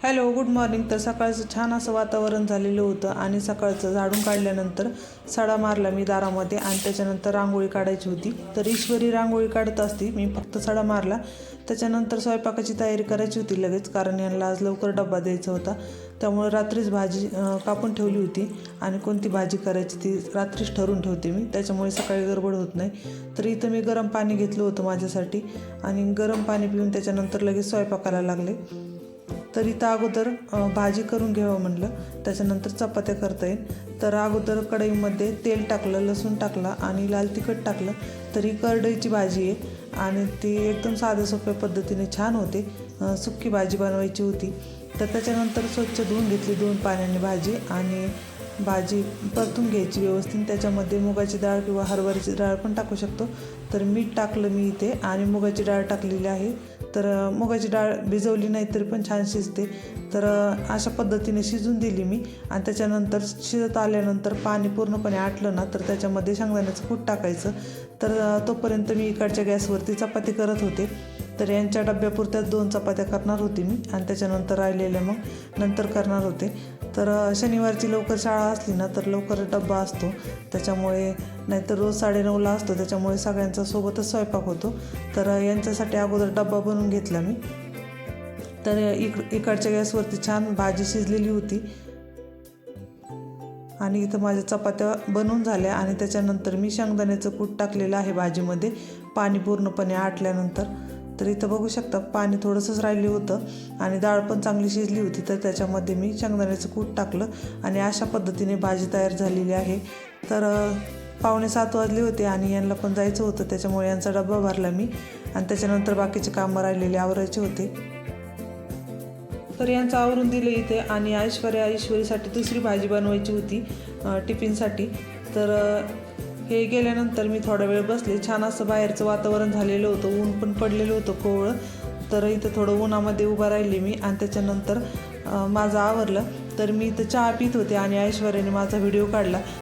Hello good morning. तर सकाळचं छान असं वातावरण झालेलं होतं आणि सकाळचं झाडून काढल्यानंतर सडा मारला मी दारामध्ये आणि त्याच्यानंतर रांगोळी काढायची होती। तर ईश्वरी रांगोळी काढत असती, मी फक्त सडा मारला। त्याच्यानंतर स्वयंपाकाची तयारी करायची होती लगेच, कारण यांना आज लवकर डब्बा द्यायचा होता। त्यामुळे रात्रीच भाजी कापून ठेवली होती आणि कोणती भाजी करायची ती रात्रीच ठरवून ठेवते मी, त्याच्यामुळे सकाळी गडबड होत नाही। तर इथं मी गरम पाणी घेतलं होतं माझ्यासाठी आणि गरम पाणी पिऊन त्याच्यानंतर लगेच स्वयंपाकाला लागले। तर इथं अगोदर भाजी करून घ्यावं म्हटलं, त्याच्यानंतर चपात्या करता येईल। तर अगोदर कढईमध्ये तेल टाकलं, लसूण टाकला आणि लाल तिखट टाकलं। तर ही करडईची भाजी आहे आणि ती एकदम साध्या सोप्या पद्धतीने छान होते। सुक्की भाजी बनवायची होती। तर त्याच्यानंतर स्वच्छ धुवून घेतली 2 पाण्याने भाजी आणि भाजी परतून घ्यायची व्यवस्थित। त्याच्यामध्ये मुगाची डाळ किंवा हरभऱ्याची डाळ पण टाकू शकतो। तर मीठ टाकलं मी इथे आणि मुगाची डाळ टाकलेली आहे। तर मुगाची डाळ भिजवली नाही तरी पण छान शिजते। तर अशा पद्धतीने शिजून दिली मी आणि त्याच्यानंतर शिजत आल्यानंतर पाणी पूर्णपणे आटलं ना, तर त्याच्यामध्ये शेंगदाण्याचं कूट टाकायचं। तर तोपर्यंत मी इकडच्या गॅसवरती चपाती करत होते। तर यांच्या डब्यापुरत्याच 2 चपात्या करणार होती मी आणि त्याच्यानंतर राहिलेल्या मग नंतर करणार होते। तर शनिवारची लवकर शाळा असली ना तर लवकर डब्बा असतो, त्याच्यामुळे नाहीतर रोज 9:30ला असतो, त्याच्यामुळे सगळ्यांचा सोबतच स्वयंपाक होतो। तर यांच्यासाठी अगोदर डब्बा बनवून घेतला मी। तर इकडच्या गॅसवरती छान भाजी शिजलेली होती आणि इथं माझ्या चपात्या बनवून झाल्या आणि त्याच्यानंतर मी शेंगदाण्याचं कूट टाकलेलं आहे भाजीमध्ये पाणी पूर्णपणे आटल्यानंतर। तर इथं बघू शकता पाणी थोडंसंच राहिलं होतं आणि डाळ पण चांगली शिजली होती। तर त्याच्यामध्ये मी शेंगदाण्याचं कूट टाकलं आणि अशा पद्धतीने भाजी तयार झालेली आहे। तर 6:45 वाजले होते आणि यांना पण जायचं होतं, त्याच्यामुळे यांचा डब्बा भरला मी आणि त्याच्यानंतर बाकीचे कामं राहिलेले आवरायचे होते। तर यांचं आवरून दिलं इथे आणि ईश्वरीसाठी दुसरी भाजी बनवायची होती टिफिनसाठी। तर हे गेल्यानंतर मी थोडा वेळ बसले। छान असं बाहेरचं वातावरण झालेलं होतं, ऊन पण पडलेलं होतं कोवळं। तर इथं थोडं उन्हामध्ये उभा राहिली मी आणि त्याच्यानंतर माझं आवरलं। तर मी इथं चहा पित होते आणि ऐश्वर्याने माझा व्हिडिओ काढला।